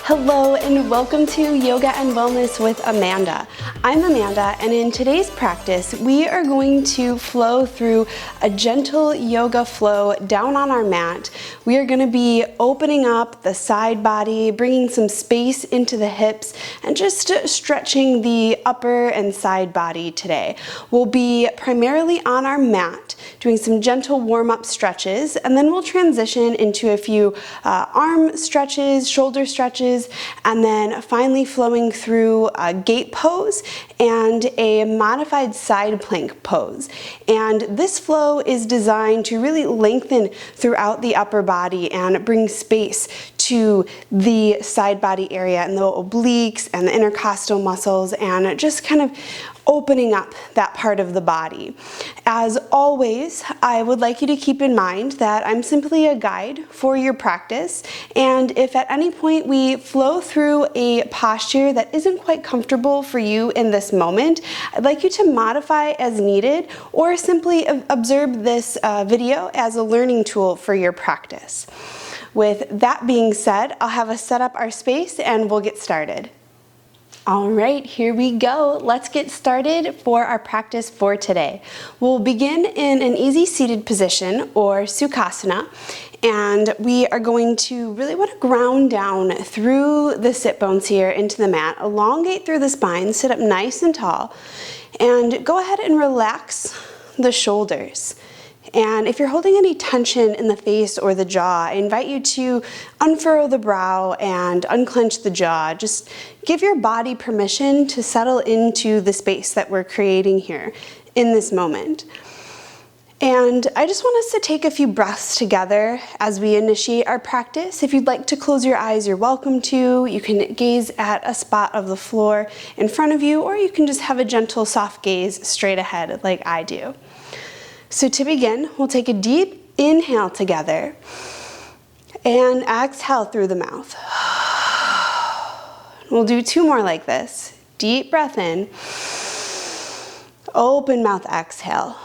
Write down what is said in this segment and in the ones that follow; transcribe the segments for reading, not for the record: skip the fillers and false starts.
Hello and welcome to Yoga and Wellness with Amanda. I'm Amanda, and in today's practice we are going to flow through a gentle yoga flow down on our mat. We are going to be opening up the side body, bringing some space into the hips, and just stretching the upper and side body today. We'll be primarily on our mat doing some gentle warm-up stretches, and then we'll transition into a few arm stretches, shoulder stretches, and then finally flowing through a gate pose and a modified side plank pose. And this flow is designed to really lengthen throughout the upper body and bring space to the side body area and the obliques and the intercostal muscles, and just kind of opening up that part of the body. As always, I would like you to keep in mind that I'm simply a guide for your practice, and if at any point we flow through a posture that isn't quite comfortable for you in this moment, I'd like you to modify as needed or simply observe this video as a learning tool for your practice. With that being said, I'll have us set up our space and we'll get started. All right, here we go. Let's get started for our practice for today. We'll begin in an easy seated position or Sukhasana, and we are going to really want to ground down through the sit bones here into the mat, elongate through the spine, sit up nice and tall, and go ahead and relax the shoulders. And if you're holding any tension in the face or the jaw, I invite you to unfurrow the brow and unclench the jaw. Just give your body permission to settle into the space that we're creating here in this moment. And I just want us to take a few breaths together as we initiate our practice. If you'd like to close your eyes, you're welcome to. You can gaze at a spot of the floor in front of you, or you can just have a gentle, soft gaze straight ahead like I do. So to begin, we'll take a deep inhale together and exhale through the mouth. We'll do two more like this. Deep breath in, open mouth exhale.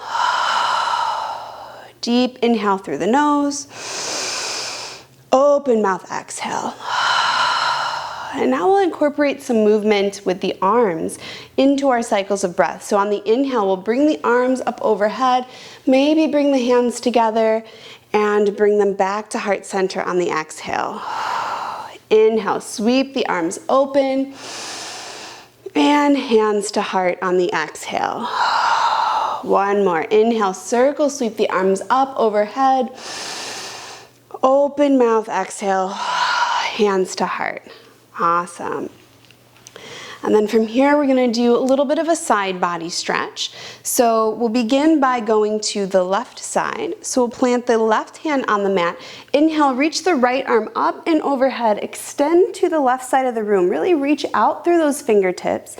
Deep inhale through the nose, open mouth exhale. And now we'll incorporate some movement with the arms into our cycles of breath. So on the inhale, we'll bring the arms up overhead, maybe bring the hands together and bring them back to heart center on the exhale. Inhale, sweep the arms open and hands to heart on the exhale. One more. Inhale, circle, sweep the arms up overhead. Open mouth, exhale, hands to heart. Awesome. And then from here, we're going to do a little bit of a side body stretch. So we'll begin by going to the left side. So we'll plant the left hand on the mat. Inhale, reach the right arm up and overhead. Extend to the left side of the room. Really reach out through those fingertips.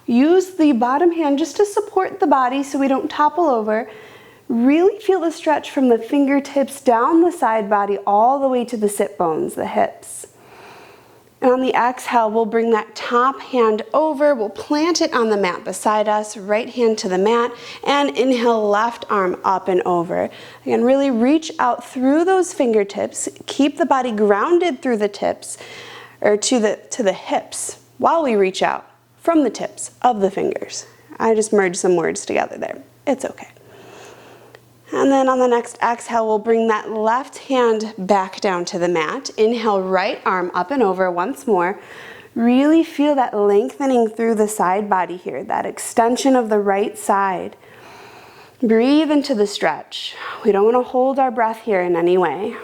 Use the bottom hand just to support the body so we don't topple over. Really feel the stretch from the fingertips down the side body all the way to the sit bones, the hips. And on the exhale, we'll bring that top hand over, we'll plant it on the mat beside us, right hand to the mat, and inhale, left arm up and over. Again, really reach out through those fingertips, keep the body grounded through the tips, or to the hips, while we reach out from the tips of the fingers. I just merged some words together there. It's okay. And then on the next exhale, we'll bring that left hand back down to the mat. Inhale, right arm up and over once more. Really feel that lengthening through the side body here, that extension of the right side. Breathe into the stretch. We don't want to hold our breath here in any way.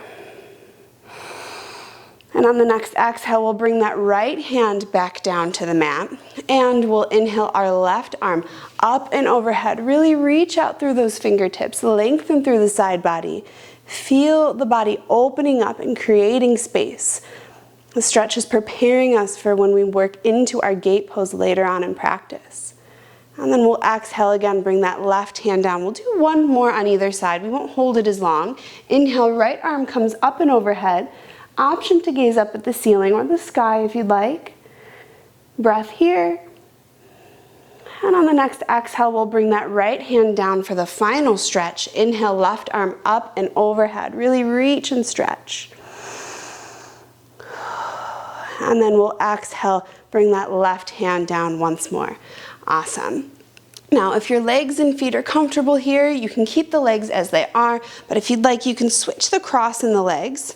And on the next exhale, we'll bring that right hand back down to the mat, and we'll inhale our left arm up and overhead. Really reach out through those fingertips, lengthen through the side body. Feel the body opening up and creating space. The stretch is preparing us for when we work into our gate pose later on in practice. And then we'll exhale again, bring that left hand down. We'll do one more on either side. We won't hold it as long. Inhale, right arm comes up and overhead. Option to gaze up at the ceiling or the sky if you'd like. Breath here. And on the next exhale, we'll bring that right hand down for the final stretch. Inhale, left arm up and overhead. Really reach and stretch. And then we'll exhale, bring that left hand down once more. Awesome. Now, if your legs and feet are comfortable here, you can keep the legs as they are, but if you'd like, you can switch the cross in the legs.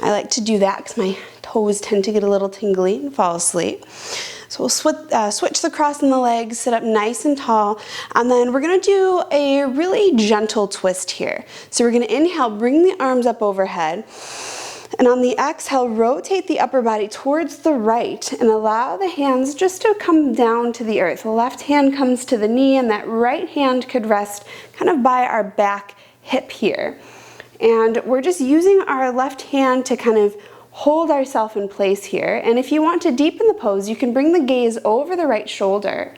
I like to do that because my toes tend to get a little tingly and fall asleep. So we'll switch the cross in the legs, sit up nice and tall, and then we're gonna do a really gentle twist here. So we're gonna inhale, bring the arms up overhead, and on the exhale, rotate the upper body towards the right and allow the hands just to come down to the earth. The left hand comes to the knee and that right hand could rest kind of by our back hip here. And we're just using our left hand to kind of hold ourselves in place here. And if you want to deepen the pose, you can bring the gaze over the right shoulder.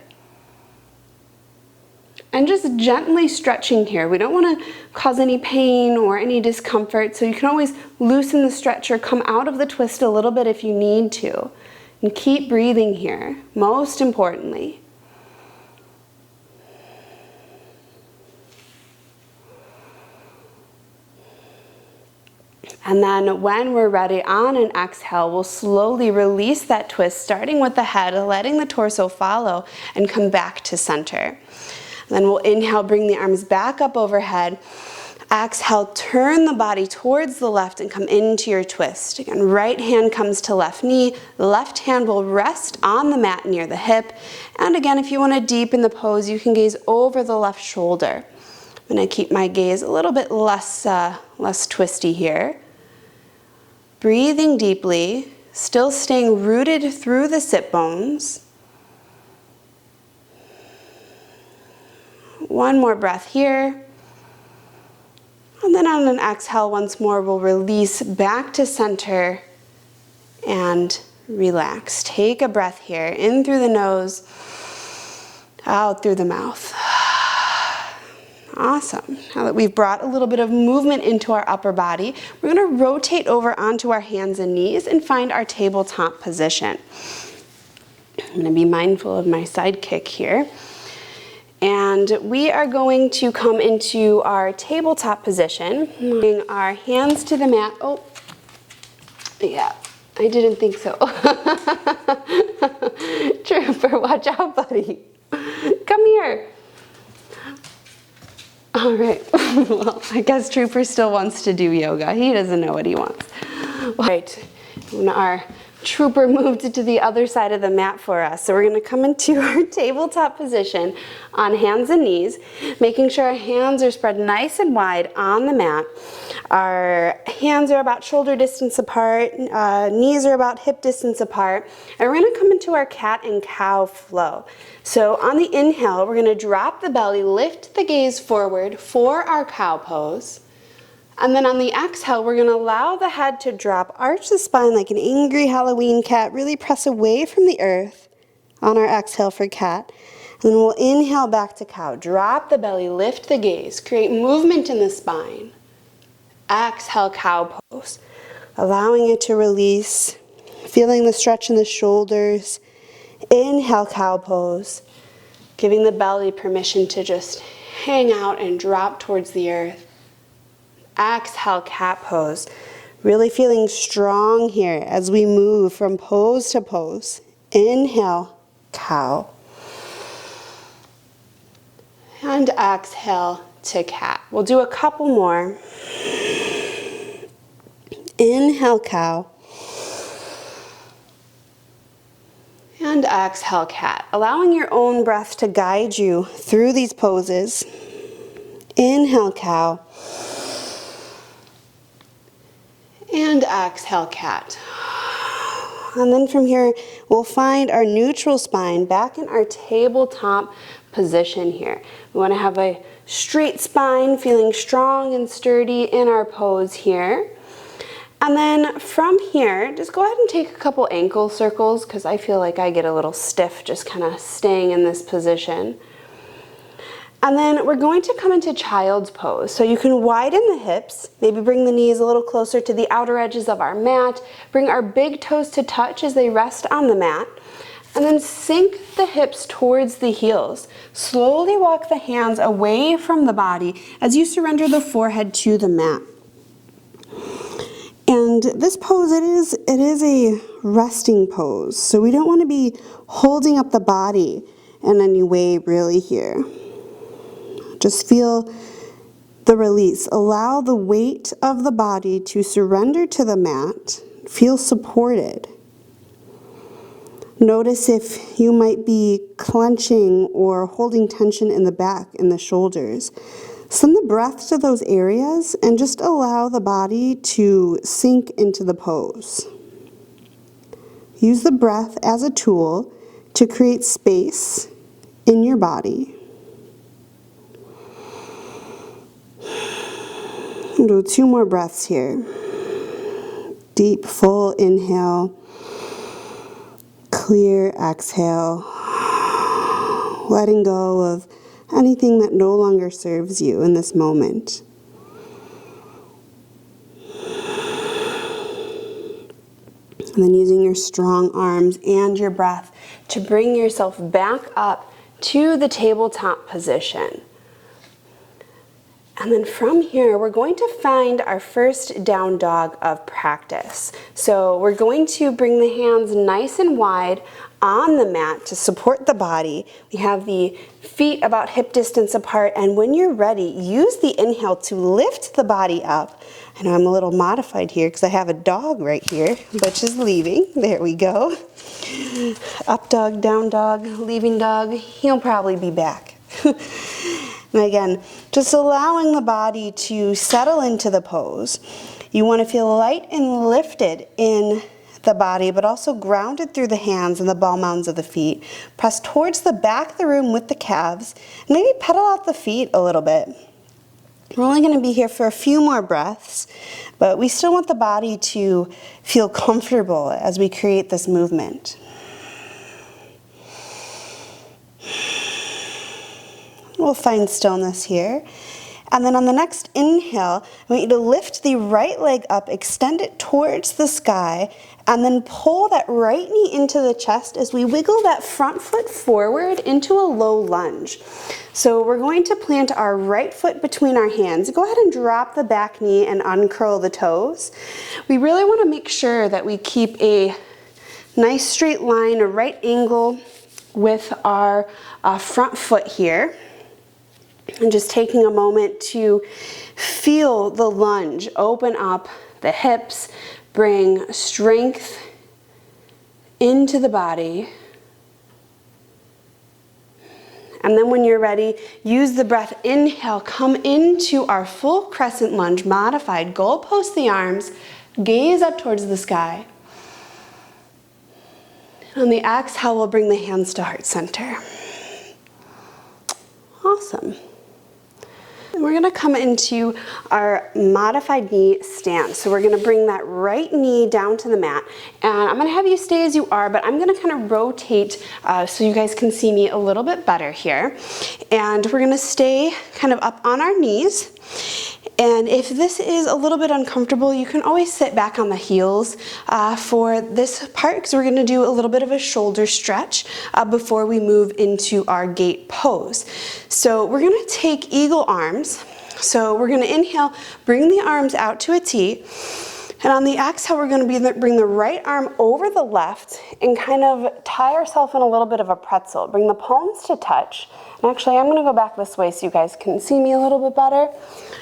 And just gently stretching here. We don't want to cause any pain or any discomfort, so you can always loosen the stretch or come out of the twist a little bit if you need to. And keep breathing here, most importantly. And then when we're ready, on an exhale, we'll slowly release that twist, starting with the head, letting the torso follow, and come back to center. Then we'll inhale, bring the arms back up overhead. Exhale, turn the body towards the left and come into your twist. Again, right hand comes to left knee. Left hand will rest on the mat near the hip. And again, if you want to deepen the pose, you can gaze over the left shoulder. I'm going to keep my gaze a little bit less twisty here. Breathing deeply, still staying rooted through the sit bones. One more breath here. And then on an exhale, once more, we'll release back to center and relax. Take a breath here, in through the nose, out through the mouth. Awesome. Now that we've brought a little bit of movement into our upper body, we're going to rotate over onto our hands and knees and find our tabletop position. I'm going to be mindful of my side kick here. And we are going to come into our tabletop position, bring our hands to the mat. Oh, yeah, I didn't think so. Trooper, watch out, buddy. Come here. All right, well, I guess Trooper still wants to do yoga. He doesn't know what he wants. All right, when our Trooper moved to the other side of the mat for us. So we're going to come into our tabletop position on hands and knees, making sure our hands are spread nice and wide on the mat. Our hands are about shoulder distance apart, knees are about hip distance apart, and we're going to come into our cat and cow flow. So on the inhale, we're going to drop the belly, lift the gaze forward for our cow pose. And then on the exhale, we're going to allow the head to drop, arch the spine like an angry Halloween cat, really press away from the earth on our exhale for cat. And then we'll inhale back to cow, drop the belly, lift the gaze, create movement in the spine. Exhale, cow pose, allowing it to release, feeling the stretch in the shoulders. Inhale, cow pose, giving the belly permission to just hang out and drop towards the earth. Exhale, cat pose. Really feeling strong here as we move from pose to pose. Inhale, cow. And exhale to cat. We'll do a couple more. Inhale, cow. And exhale, cat. Allowing your own breath to guide you through these poses. Inhale, cow. And exhale, cat. And then from here, we'll find our neutral spine back in our tabletop position here. We want to have a straight spine, feeling strong and sturdy in our pose here. And then from here, just go ahead and take a couple ankle circles because I feel like I get a little stiff just kind of staying in this position. And then we're going to come into child's pose. So you can widen the hips, maybe bring the knees a little closer to the outer edges of our mat, bring our big toes to touch as they rest on the mat, and then sink the hips towards the heels. Slowly walk the hands away from the body as you surrender the forehead to the mat. And And this pose, it is a resting pose, so we don't want to be holding up the body in any way really here. Just feel the release. Allow the weight of the body to surrender to the mat. Feel supported. Notice if you might be clenching or holding tension in the back, in the shoulders. Send the breath to those areas and just allow the body to sink into the pose. Use the breath as a tool to create space in your body. We'll do 2 more breaths here. Deep, full inhale. Clear exhale. Letting go of anything that no longer serves you in this moment. And then using your strong arms and your breath to bring yourself back up to the tabletop position. And then from here, we're going to find our first down dog of practice. So we're going to bring the hands nice and wide on the mat to support the body. We have the feet about hip distance apart, and when you're ready, use the inhale to lift the body up. I know I'm a little modified here because I have a dog right here, which is leaving. There we go. Up dog, down dog, leaving dog. He'll probably be back. And again, just allowing the body to settle into the pose. You want to feel light and lifted in the body, but also grounded through the hands and the ball mounds of the feet. Press towards the back of the room with the calves, and maybe pedal out the feet a little bit. We're only going to be here for a few more breaths, but we still want the body to feel comfortable as we create this movement. We'll find stillness here. And then on the next inhale, I want you to lift the right leg up, extend it towards the sky, and then pull that right knee into the chest as we wiggle that front foot forward into a low lunge. So we're going to plant our right foot between our hands. Go ahead and drop the back knee and uncurl the toes. We really want to make sure that we keep a nice straight line, a right angle with our front foot here. And just taking a moment to feel the lunge, open up the hips, bring strength into the body. And then when you're ready, use the breath, inhale, come into our full crescent lunge, modified, goalpost the arms, gaze up towards the sky. On the exhale, we'll bring the hands to heart center. Awesome. We're going to come into our modified knee stance. So we're going to bring that right knee down to the mat. And I'm going to have you stay as you are, but I'm going to kind of rotate so you guys can see me a little bit better here. And we're going to stay kind of up on our knees. And if this is a little bit uncomfortable, you can always sit back on the heels for this part, because we're going to do a little bit of a shoulder stretch before we move into our gate pose. So we're going to take eagle arms. So we're going to inhale, bring the arms out to a T. And on the exhale, we're going to bring the right arm over the left and kind of tie ourselves in a little bit of a pretzel. Bring the palms to touch. And actually, I'm going to go back this way so you guys can see me a little bit better.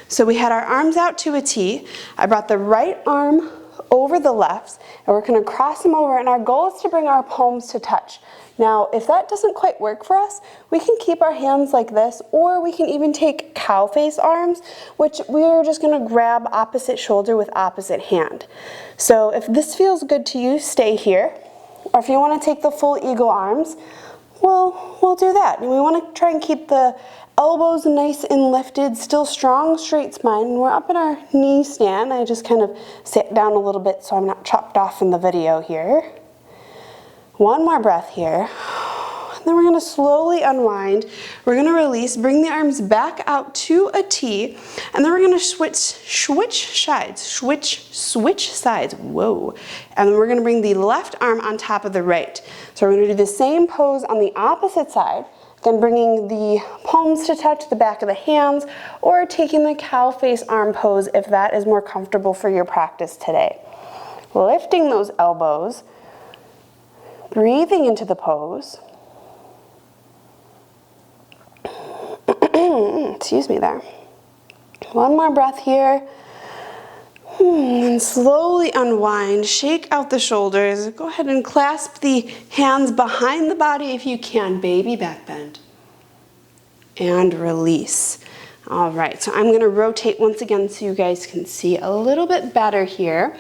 So we had our arms out to a T. I brought the right arm over the left, and we're going to cross them over, and our goal is to bring our palms to touch. Now, if that doesn't quite work for us, we can keep our hands like this, or we can even take cow face arms, which we're just going to grab opposite shoulder with opposite hand. So if this feels good to you, stay here. Or if you want to take the full eagle arms, well, we'll do that. And we want to try and keep the elbows nice and lifted, still strong, straight spine. We're up in our knee stand. I just kind of sat down a little bit so I'm not chopped off in the video here. One more breath here. And then we're going to slowly unwind. We're going to release, bring the arms back out to a T, and then we're going to switch sides. Whoa. And then we're going to bring the left arm on top of the right. So we're going to do the same pose on the opposite side. Again, bringing the palms to touch the back of the hands, or taking the cow face arm pose if that is more comfortable for your practice today. Lifting those elbows, breathing into the pose. Excuse me there. One more breath here. And slowly unwind, shake out the shoulders. Go ahead and clasp the hands behind the body if you can. Baby back bend. And release. All right, so I'm gonna rotate once again so you guys can see a little bit better here.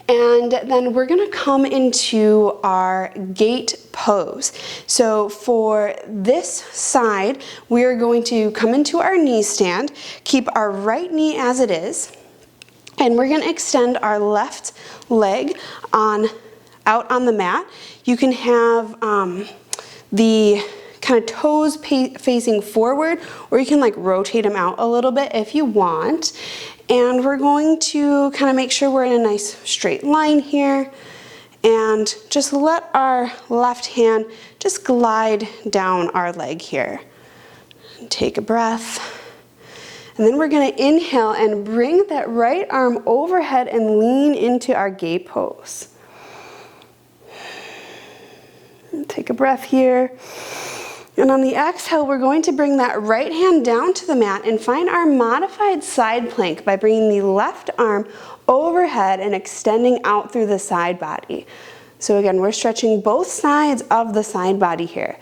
And then we're gonna come into our gate pose. So for this side, we are going to come into our knee stand, keep our right knee as it is, and we're gonna extend our left leg out on the mat. You can have the kind of toes facing forward, or you can like rotate them out a little bit if you want. And we're going to kind of make sure we're in a nice straight line here, and just let our left hand just glide down our leg here. Take a breath. And then we're gonna inhale and bring that right arm overhead and lean into our gate pose. Take a breath here. And on the exhale, we're going to bring that right hand down to the mat and find our modified side plank by bringing the left arm overhead and extending out through the side body. So again, we're stretching both sides of the side body here.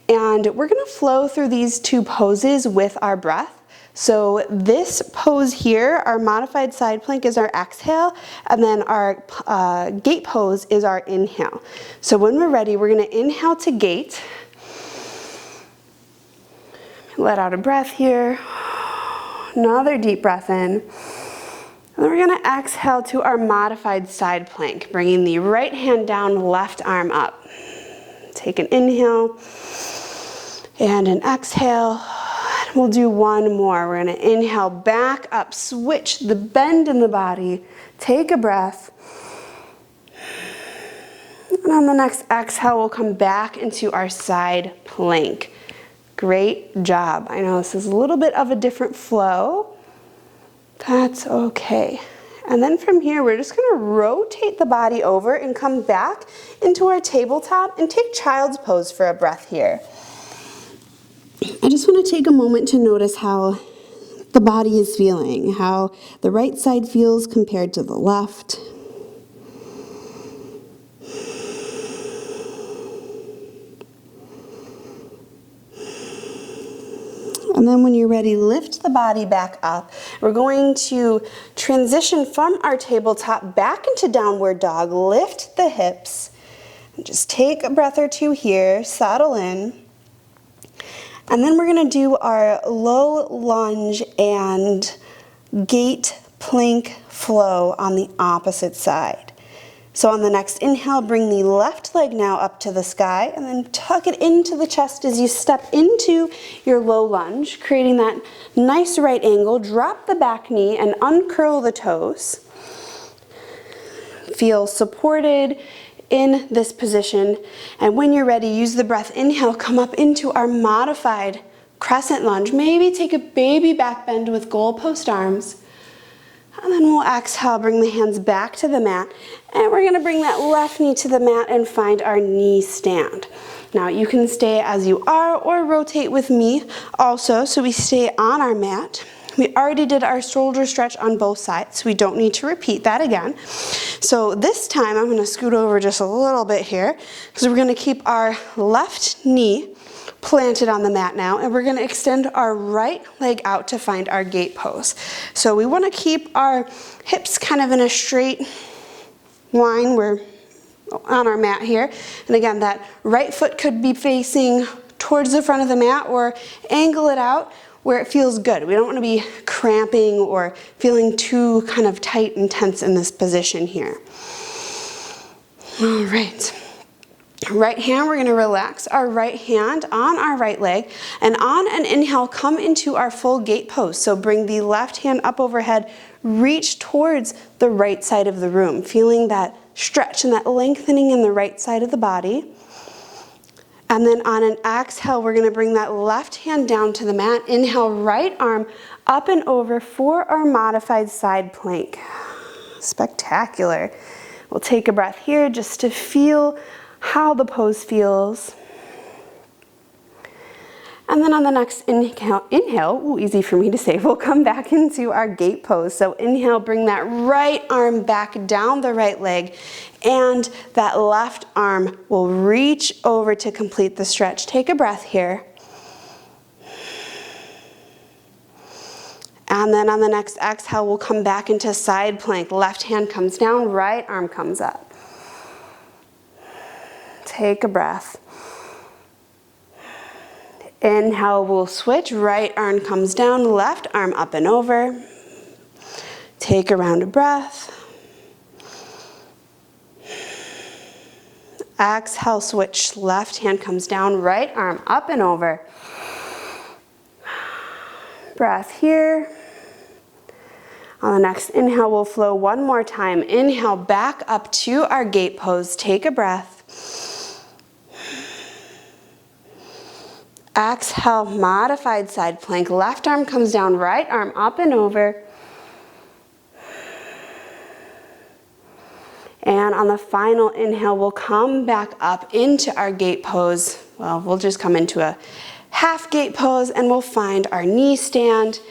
And we're gonna flow through these two poses with our breath. So this pose here, our modified side plank, is our exhale, and then our gate pose is our inhale. So when we're ready, we're gonna inhale to gate. Let out a breath here. Another deep breath in. And then we're gonna exhale to our modified side plank, bringing the right hand down, left arm up. Take an inhale and an exhale. We'll do one more. We're gonna inhale back up, switch the bend in the body, take a breath. And on the next exhale, we'll come back into our side plank. Great job. I know this is a little bit of a different flow. That's okay. And then from here, we're just gonna rotate the body over and come back into our tabletop and take child's pose for a breath here. I just want to take a moment to notice how the body is feeling, how the right side feels compared to the left. And then when you're ready, lift the body back up. We're going to transition from our tabletop back into downward dog. Lift the hips. And just take a breath or two here, settle in. And then we're gonna do our low lunge and gate plank flow on the opposite side. So on the next inhale, bring the left leg now up to the sky and then tuck it into the chest as you step into your low lunge, creating that nice right angle. Drop the back knee and uncurl the toes. Feel supported in this position, and when you're ready, use the breath. Inhale, come up into our modified crescent lunge. Maybe take a baby back bend with goalpost arms. And then we'll exhale, bring the hands back to the mat, and we're gonna bring that left knee to the mat and find our knee stand. Now you can stay as you are or rotate with me also, so we stay on our mat. We already did our shoulder stretch on both sides, so we don't need to repeat that again. So this time I'm gonna scoot over just a little bit here, because we're gonna keep our left knee planted on the mat now, and we're gonna extend our right leg out to find our gate pose. So we wanna keep our hips kind of in a straight line. We're on our mat here. And again, that right foot could be facing towards the front of the mat, or angle it out where it feels good. We don't want to be cramping or feeling too kind of tight and tense in this position here. All right. Right hand, we're going to relax our right hand on our right leg, and on an inhale, come into our full gate pose. So bring the left hand up overhead, reach towards the right side of the room, feeling that stretch and that lengthening in the right side of the body. And then on an exhale, we're gonna bring that left hand down to the mat. Inhale, right arm up and over for our modified side plank. Spectacular. We'll take a breath here just to feel how the pose feels. And then on the next inhale, ooh, easy for me to say, we'll come back into our gate pose. So inhale, bring that right arm back down the right leg, and that left arm will reach over to complete the stretch. Take a breath here. And then on the next exhale, we'll come back into side plank. Left hand comes down, right arm comes up. Take a breath. Inhale, we'll switch. Right arm comes down, left arm up and over. Take a round of breath. Exhale, switch. Left hand comes down, right arm up and over. Breath here. On the next inhale, we'll flow one more time. Inhale, back up to our gate pose. Take a breath. Exhale, modified side plank. Left arm comes down, right arm up and over. And on the final inhale, we'll come back up into our gate pose. Well, we'll just come into a half gate pose and we'll find our knee stand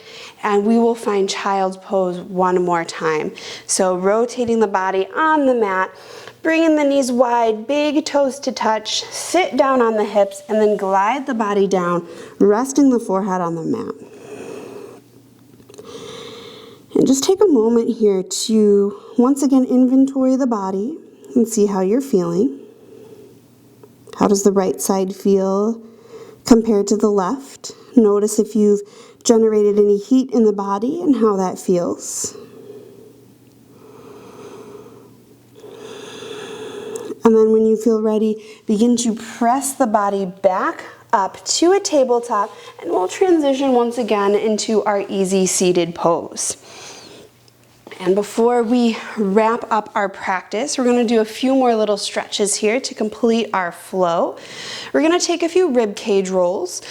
and we will find child's pose one more time. So rotating the body on the mat, bringing the knees wide, big toes to touch, sit down on the hips, and then glide the body down, resting the forehead on the mat. And just take a moment here to once again inventory the body and see how you're feeling. How does the right side feel compared to the left? Notice if you've generated any heat in the body and how that feels. And then when you feel ready, begin to press the body back up to a tabletop, and we'll transition once again into our easy seated pose. And before we wrap up our practice, we're going to do a few more little stretches here to complete our flow. We're going to take a few rib cage rolls.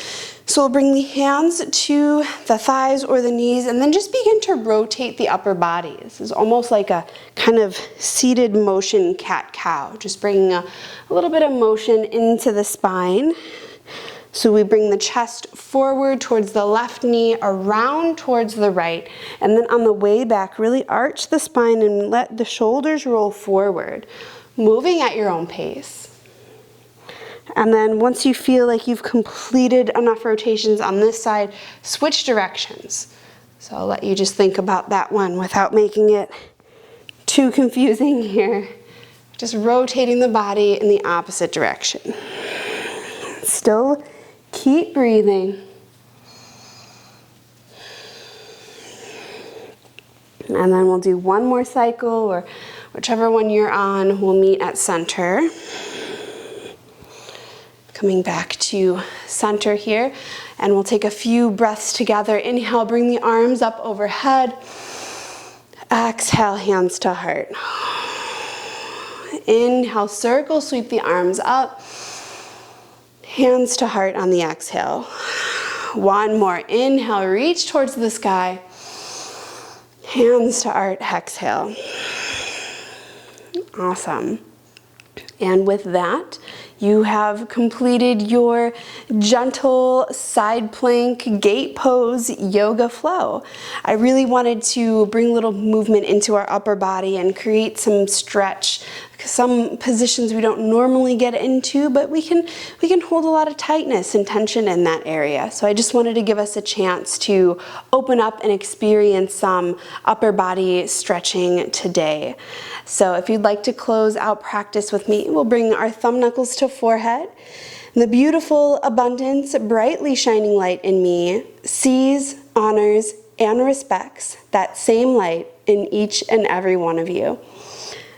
So we'll bring the hands to the thighs or the knees and then just begin to rotate the upper body. This is almost like a kind of seated motion cat-cow, just bringing a little bit of motion into the spine. So we bring the chest forward towards the left knee, around towards the right, and then on the way back, really arch the spine and let the shoulders roll forward, moving at your own pace. And then once you feel like you've completed enough rotations on this side, switch directions. So I'll let you just think about that one without making it too confusing here. Just rotating the body in the opposite direction. Still keep breathing. And then we'll do one more cycle, or whichever one you're on, we'll meet at center. Coming back to center here, and we'll take a few breaths together. Inhale, bring the arms up overhead. Exhale, hands to heart. Inhale, circle, sweep the arms up. Hands to heart on the exhale. One more. Inhale, reach towards the sky. Hands to heart, exhale. Awesome. And with that, you have completed your gentle side plank gate pose yoga flow. I really wanted to bring a little movement into our upper body and create some stretch. Some positions we don't normally get into, but we can hold a lot of tightness and tension in that area. So I just wanted to give us a chance to open up and experience some upper body stretching today. So if you'd like to close out practice with me, we'll bring our thumb knuckles to forehead. The beautiful, abundance, brightly shining light in me sees, honors, and respects that same light in each and every one of you.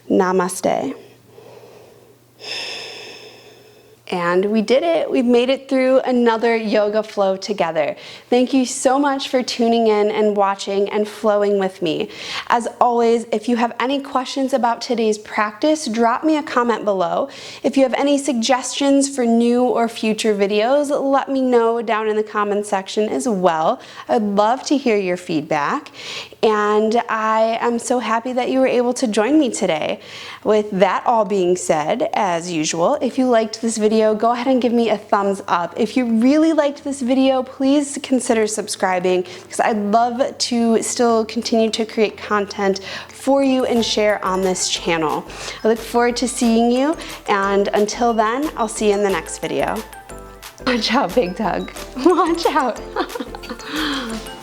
Namaste. And we did it. We made it through another yoga flow together. Thank you so much for tuning in and watching and flowing with me. As always, if you have any questions about today's practice, drop me a comment below. If you have any suggestions for new or future videos, let me know down in the comment section as well. I'd love to hear your feedback. And I am so happy that you were able to join me today. With that all being said, as usual, if you liked this video, go ahead and give me a thumbs up. If you really liked this video, please consider subscribing because I'd love to still continue to create content for you and share on this channel. I look forward to seeing you, and until then, I'll see you in the next video. Watch out, Big Doug. Watch out.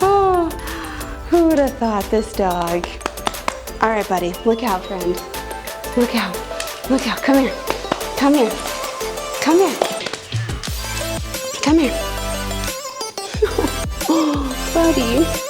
Oh, who would have thought this dog? All right, buddy, look out, friend. Look out, look out, come here, come here, come here, come here. Oh, buddy.